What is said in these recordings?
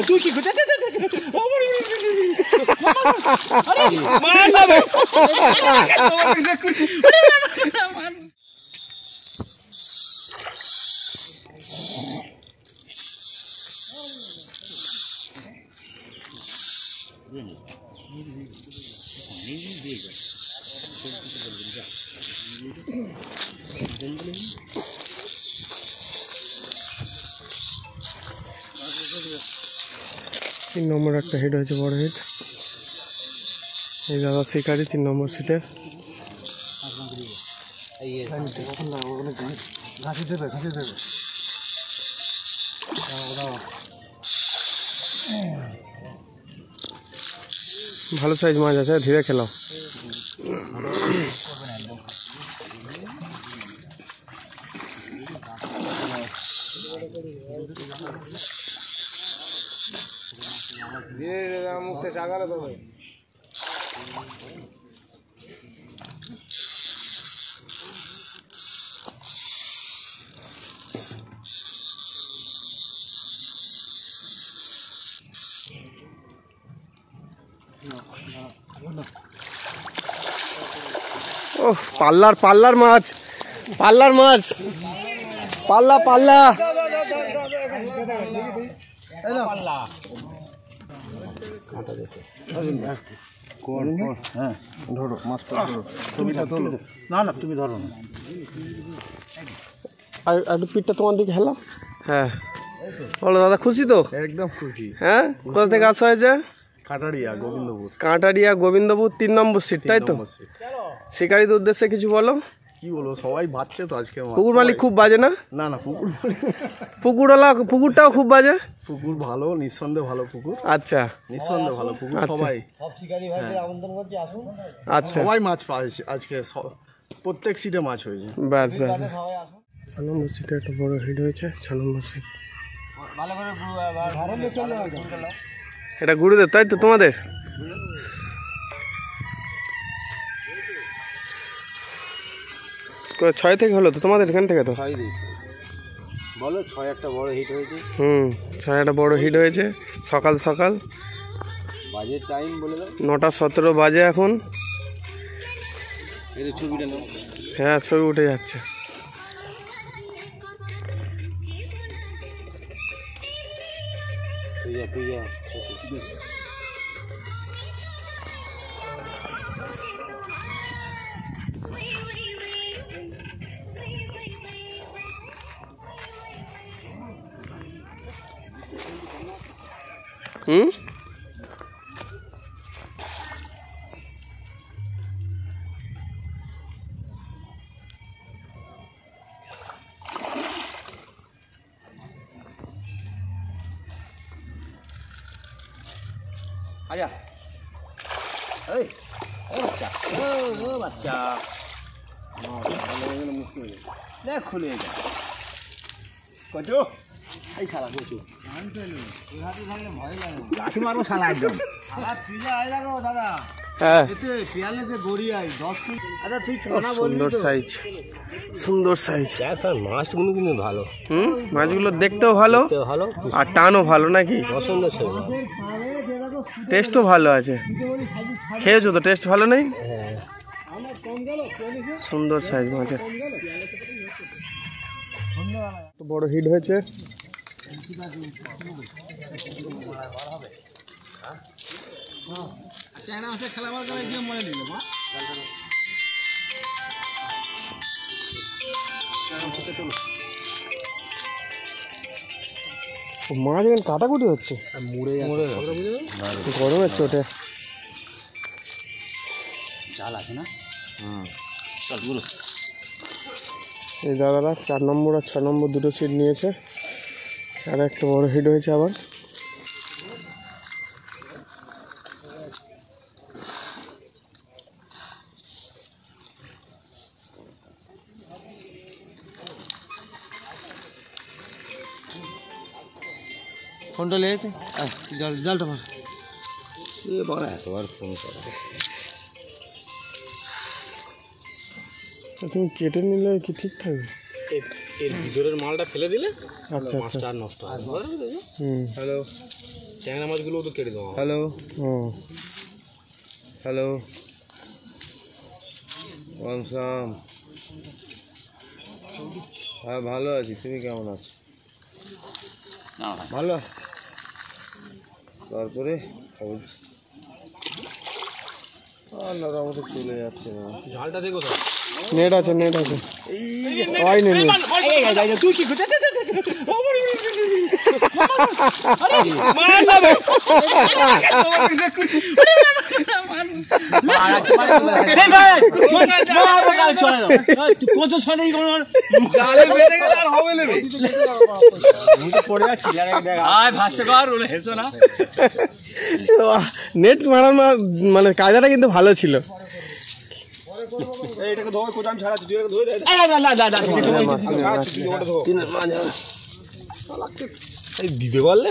তুই কি তিন নম্বর একটা হিট হয়েছে, বড় হিট। এই দাদা শিকারি 3 নম্বর সিটে। ভালো সাইজ মাছ আছে, ধীরে খেলাও। মুখে চাগালে তো ভাই। ও পাল্লার মাছ, পাল্লা ধরো মাছটা, ধরো। না তুমি ধরো না, আর একটু পিঠটা তোমার দিকে হেলাও। হ্যাঁ বলো দাদা, খুশি তো? একদম খুশি। হ্যাঁ, কোথা থেকে আসা হয়েছে? কাঁটাড়িয়া গোবিন্দপুর 3 নম্বর সিট, তাই তো? শিকারীদের উদ্দেশ্যে কিছু বলো। কি বলবো, সবাই বাজছে তো আজকে। পুকুর মালিক খুব বাজে না? না পুকুরওয়ালা, পুকুরটাও খুব বাজে। পুকুর ভালো, নিঃসন্দেহে ভালো পুকুর। আচ্ছা, নিঃসন্দেহে ভালো পুকুর। সবাই সব শিকারী ভাইদের আমন্ত্রণ করছি, আসুন। আচ্ছা, সবাই মাছ পাইছে আজকে, প্রত্যেক সিটে মাছ হয়েছে। ব্যাস 6 নম্বর সিটে একটা বড় হিট হয়েছে। 6 নম্বর সিট এটা গুরুদেব, তাই তো তোমাদের? ছয় থেকে হলো তো তোমাদের এখান থেকে? তো বলো, 6 একটা বড় হিট হয়েছে। 6 একটা বড় হিট হয়েছে। সকাল বাজে টাইম বলে দাও, 9টা 17 বাজে এখন। এই ছবিটা নাও। হ্যাঁ, ছবি উঠে যাচ্ছে। আয়া এই বাচ্চা, ও বাচ্চা, দেখ খুলে যা কচু। এই শালা কচু লাঠি মারবো শালা, একদম দাদা। হ্যাঁ, সুন্দর সাইজ মাছগুলো কিন্তু ভালো। মাছগুলো দেখতেও ভালো, আর টানও ভালো নাকি? টেস্টও ভালো আছে। খেয়েছো তো? টেস্ট ভালো নেই? সুন্দর সাইজ মাছের, বড় হিট হয়েছে। মাছ এখন কাটাকুটি হচ্ছে, গরমের চোটে। জাল আছে না? এই দাদারা 4 নম্বর আর 6 নম্বর দুটো সিট নিয়েছে। আর একটা বড় হিট হয়েছে আবার। ফোনটা লেগেছে, জালটা মার। এতবার ফোন করে, তুমি কেটে নিলে কি ঠিক থাকবে? এর ভিতরের মালটা ফেলে দিলে আচ্ছা মাছটা আর নষ্ট হয় না। হ্যালো ট্যাংরা মাছগুলো তো কেটে দেওয়া। হ্যালো হ্যালো ওয়ামসাম। হ্যাঁ ভালো আছি, তুমি কেমন আছো? ভালো। তারপরে খবর আল্লাহর মতো চলে যাচ্ছে না। ঝালটা দেখো তো। নেট আছে তুই কি নেট মারার মানে কায়দাটা কিন্তু ভালো ছিল। দিতে পারলে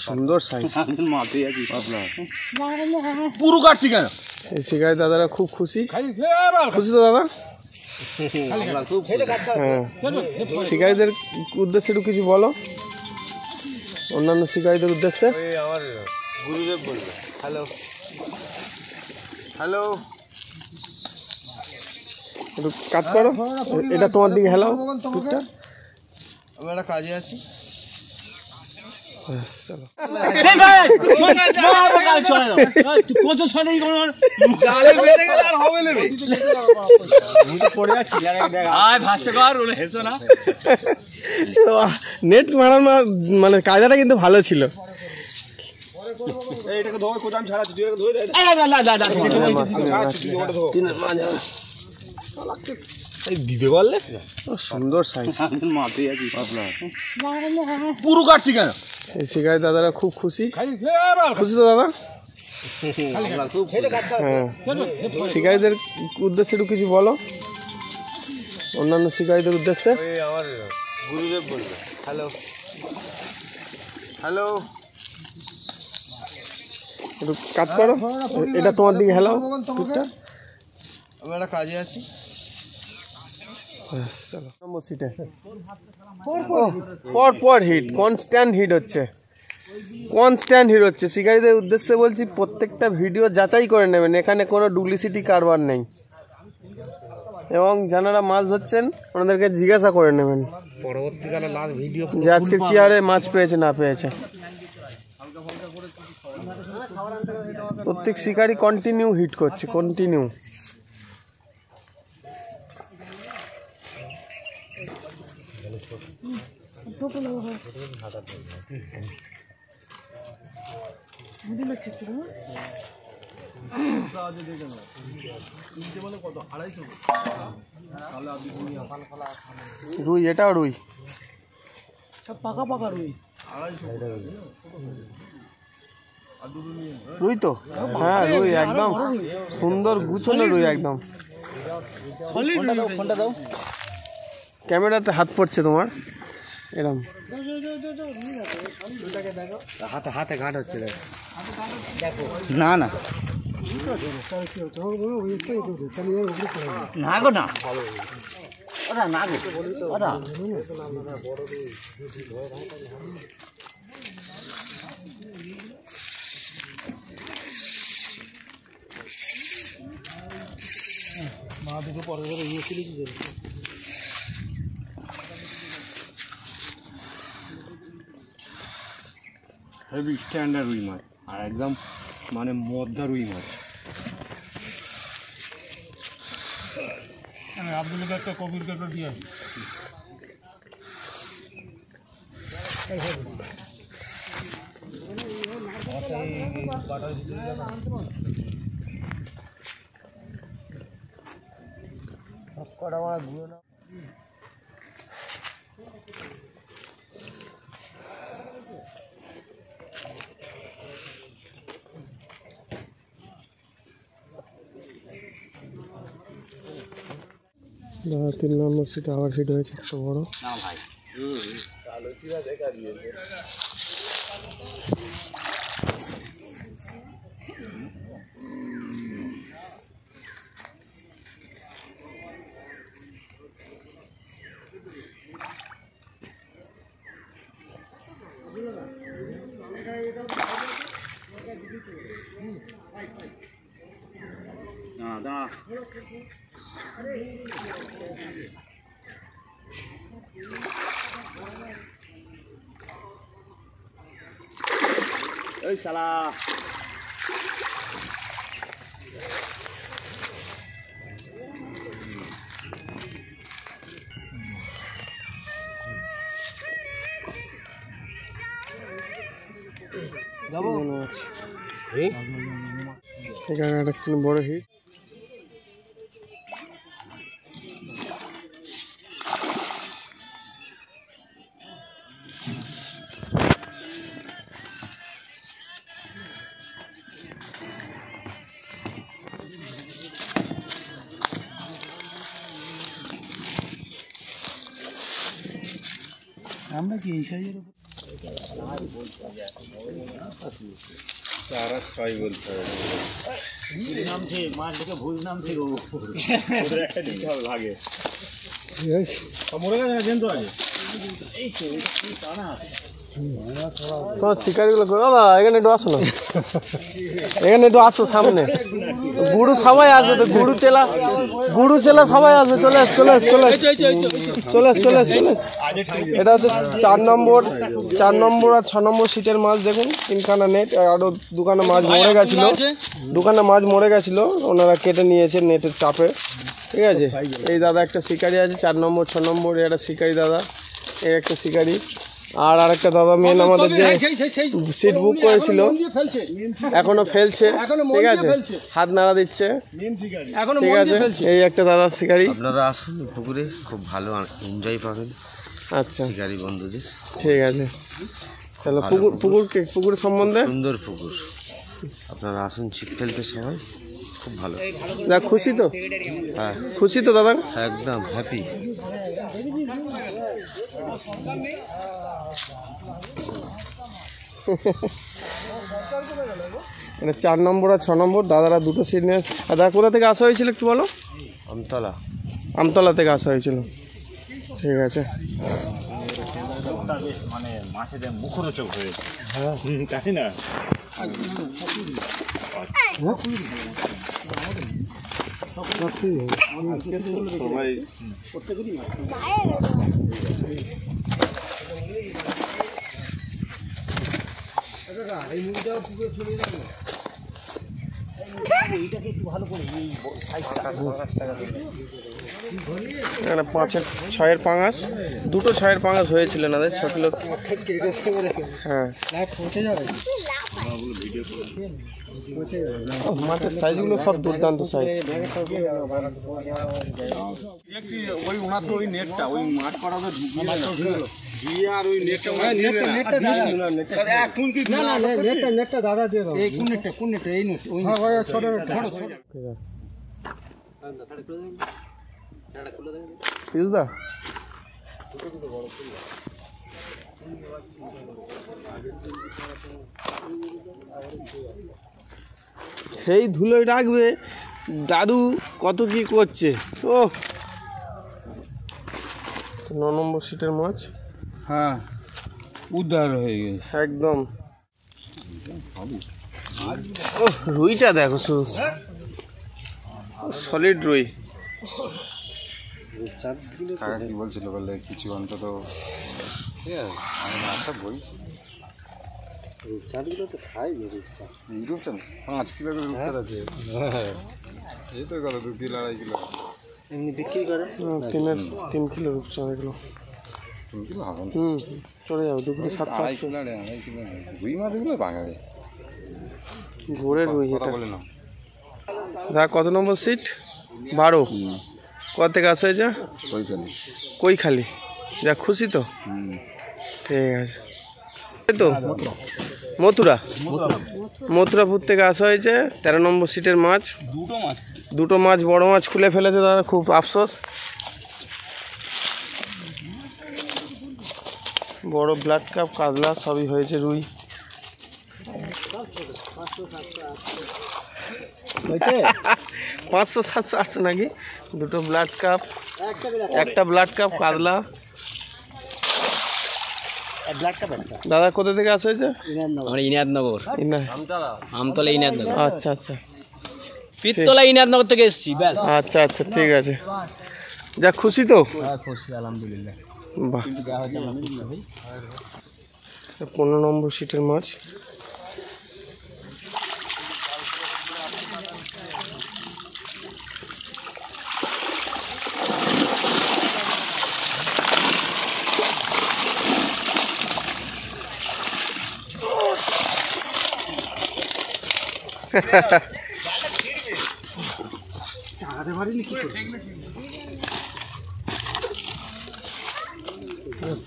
সুন্দর সাইজ পুরো কাটছি কেন? এই শিকারি দাদারা খুব খুশি। খুশি তো দাদা? হ্যাঁ, শিকারীদের উদ্দেশ্যে একটু কিছু বলো, অন্যান্য শিকারীদের উদ্দেশ্যে। আমার গুরুদেব বলবে। হ্যালো হ্যালো, একটু কাজ করো, এটা তোমার দিকে হেলাও টুকটা। আমি একটা কাজে আছি। নেট মারার মানে কায়দাটা কিন্তু ভালো ছিল। দিতে পারলে সুন্দর সাইজ পুরো কাটছি কেন? এই শিকারি দাদারা খুব খুশি। খুশি তো দাদা? হ্যাঁ, শিকারীদের উদ্দেশ্যে একটু কিছু বলো, অন্যান্য শিকারীদের উদ্দেশ্যে। আমার গুরুদেব বলবে। হ্যালো হ্যালো, একটু কাজ করো, এটা তোমার দিকে হেলাও টুকটা। আমি একটা কাজে আছি। পর হিট, কনস্ট্যান্ট হিট হচ্ছে, শিকারীদের উদ্দেশ্যে বলছি, প্রত্যেকটা ভিডিও যাচাই করে নেবেন, এখানে কোনো ডুপ্লিসিটি কারবার নেই, এবং যারা মাছ ধরছেন ওনাদেরকে জিজ্ঞাসা করে নেবেন পরবর্তীকালে লাস্ট ভিডিও যে আজকে কি হারে মাছ পেয়েছে না পেয়েছে। প্রত্যেক শিকারী কন্টিনিউ হিট করছে, কন্টিনিউ। রুই, এটাও রুই, পাকা পাকা রুই। রুই তো, হ্যাঁ রুই, একদম সুন্দর গুছানো রুই, একদম। ক্যামেরাতে হাত পড়ছে তোমার, এরকম হাতে হাতে ঘাট হচ্ছে না না না গো না ওটা না গো ওটা মা দুটো পরে পরে ইয়ে ছিল কি হেভি স্ট্যান্ডার্ড রুই মাছ, আর একদম মানে মধ্যা রুই মাছ। আব্দুল একটা কবির কাটা দিয়ে কটা আমার ঘুরে না। তিন নম্বর সিট আবার হিট হয়েছে, এত বড়। এই শালা এখানে একটা বড় হিট। আমরা কি এই সাইজের চারা ছয় বলতে হবে নামছে মাছ দেখে ভুল নামছে গো একটা দিতে হবে লাগে মরে গেছে না কিন্তু আগে এই তো টানা তোমার শিকারিগুলো দাদা এখানে একটু আসো না, এখানে একটু আসো সামনে। গুরু সবাই আসবে তো, গুরু চেলা সবাই আসবে। চলে আস চলে আস চলে আস চলে আস চলে আস চলে আস। এটা হচ্ছে 4 নম্বর আর 6 নম্বর সিটের মাছ। দেখুন তিনখানা নেট, আরও দুখানা মাছ মরে গেছিলো, ওনারা কেটে নিয়েছে নেটের চাপে। ঠিক আছে, এই দাদা একটা শিকারি আছে 4 নম্বর 6 নম্বর, একটা শিকারি দাদা, এই একটা শিকারি। আর আরেকটা দাদা মেন আমাদের যে সিট বুক করেছিল এখনো ফেলছে। ঠিক আছে, হাত নাড়া দিচ্ছে। ঠিক আছে, এই একটা দাদা শিকারি। আপনারা আসুন পুকুরে, খুব ভালো এনজয় পাবেন। আচ্ছা শিকারি বন্ধুদের। ঠিক আছে, তাহলে পুকুর সম্বন্ধে সুন্দর পুকুর, আপনারা আসুন ছিপ ফেলতে সবাই, খুব ভালো। খুশি তো? হ্যাঁ খুশি তো দাদা? একদম হ্যাপি। এটা 4 নম্বর আর 6 নম্বর দাদারা দুটো সিট নিয়ে। আর দাদা কোথা থেকে আসা হয়েছিল একটু বলো? আমতলা থেকে আসা হয়েছিল। ঠিক আছে, মানে মাছেদের মুখরোচক হয়েছে। তাই না? এখানে 6-এর পাঙাশ, দুটো 6-এর পাঙাশ হয়েছিল না ছোট লোক। হ্যাঁ, মাছের সাইজগুলো সব দুর্দান্ত সাইজ। ওই ওনার তো ওই নেটটা ওই মাঠ করাতে ঢুকিয়ে আর ওই নেটটা দাদা দিয়ে দাও। এই কোন নেটটা এই নেট ওই ছোট পিউজদা সেই ধুলোয় রাখবে দাদু, কত কি করছে। ও 9 নম্বর সিটের মাছ। হ্যাঁ, উদ্ধার হয়ে গেছে একদম। ও রুইটা দেখো শুধু, সলিড রুই। কাকা কি বলছিল বলে কিছু অন্তত আচ্ছা বই রূপচাঁদগুলো তো সাইজ রূপচাঁদ 5 কিলো করে রূপচাঁদ আছে। এই তো কত 2 কিলো 2.5 কিলো এমনি বিক্রি করে 3 কিলো রূপচাঁদ এগুলো। 3 কিলো হবে চলে যাবে 2 কিলো 700 কিলো 2.5 কিলো রুই মাছগুলো বাঙালি ঘোরে রুই। কথা বলে না দা কত নম্বর সিট? 12। কোথা থেকে আসা হয়েছে? কৈখালি। যা খুশি তো? ঠিক আছে, তো মথুরাপুর থেকে আসা হয়েছে। 13 নম্বর সিটের মাছ। দুটো মাছ বড় মাছ খুলে ফেলেছে দাদা, খুব আফসোস। বড় ব্লাড কাপ, কাতলা সবই হয়েছে, রুই 500 700 800 নাকি। দুটো ব্লাড কাপ, একটা ব্লাড কাপ কাতলা, দাদা কোথা থেকে আসা হয়েছে? আমরা ইনায়তনগর, আমতলা ইনায়তনগর, আচ্ছা আচ্ছা পিত্তলা ইনায়তনগর থেকে এসেছি। ব্যাস, আচ্ছা আচ্ছা ঠিক আছে। যা খুশি তো? খুশি আলহামদুলিল্লাহ। বাহ, 15 নম্বর সিটের মাছ।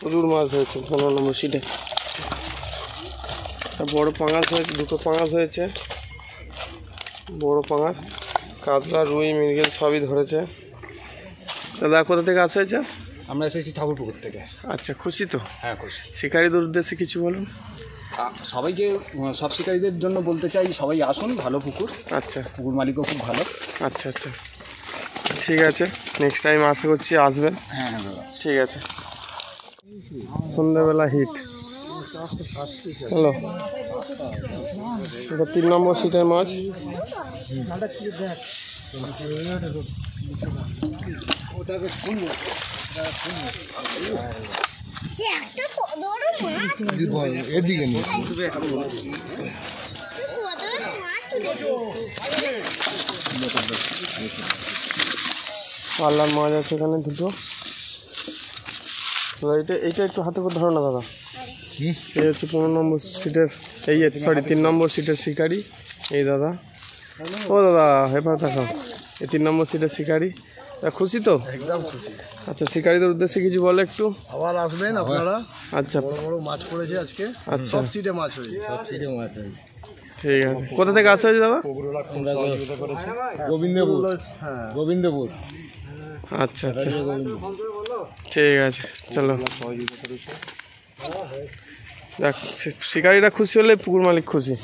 প্রচুর মাছ হয়েছে 15 নম্বর সিটে। বড় পাঙাশ হয়েছে, 2টো পাঙাশ হয়েছে, বড় পাঙাশ, কাতলা, রুই, মৃগেল সবই ধরেছে। দাদা কোথা থেকে আসা হয়েছে? আমরা এসেছি ঠাকুরপুকুর থেকে। আচ্ছা, খুশি তো? হ্যাঁ খুশি। শিকারীদের উদ্দেশ্যে কিছু বলুন। সবাইকে, সব শিকারীদের জন্য বলতে চাই, সবাই আসুন, ভালো পুকুর, আচ্ছা পুকুর মালিকও খুব ভালো। আচ্ছা আচ্ছা ঠিক আছে, নেক্সট টাইম আশা করছি আসবেন। হ্যাঁ হ্যাঁ দাদা। ঠিক আছে। সন্ধ্যাবেলা হিট। হ্যালো, এটা 3 নম্বর সিটের মাছ। এদিকে পাল্লার মাছ আছে এখানে 2টো। এইটা একটু হাতে করে ধরো না দাদা। এই হচ্ছে 15 নম্বর সিটের, এই 3 নম্বর সিটের শিকারি। এই দাদা, ও দাদা হেপার থাকা, এই 3 নম্বর সিটের শিকারি। খুশি তো? একদম খুশি। আচ্ছা, শিকারীদের উদ্দেশ্যে কিছু বলে একটু। আবার আসবেন আপনারা। আচ্ছা, বড় বড় মাছ পড়েছে আজকে। আচ্ছা, সব সিটে মাছ হয়েছে, সব সিটে মাছ হয়েছে। ঠিক আছে। কোথা থেকে আসা হয়েছে দাদা? গোবিন্দপুর। হ্যাঁ, গোবিন্দপুর। আচ্ছা আচ্ছা ঠিক আছে, চলো। দেখ, শিকারীরা খুশি হলে পুকুর মালিক খুশি।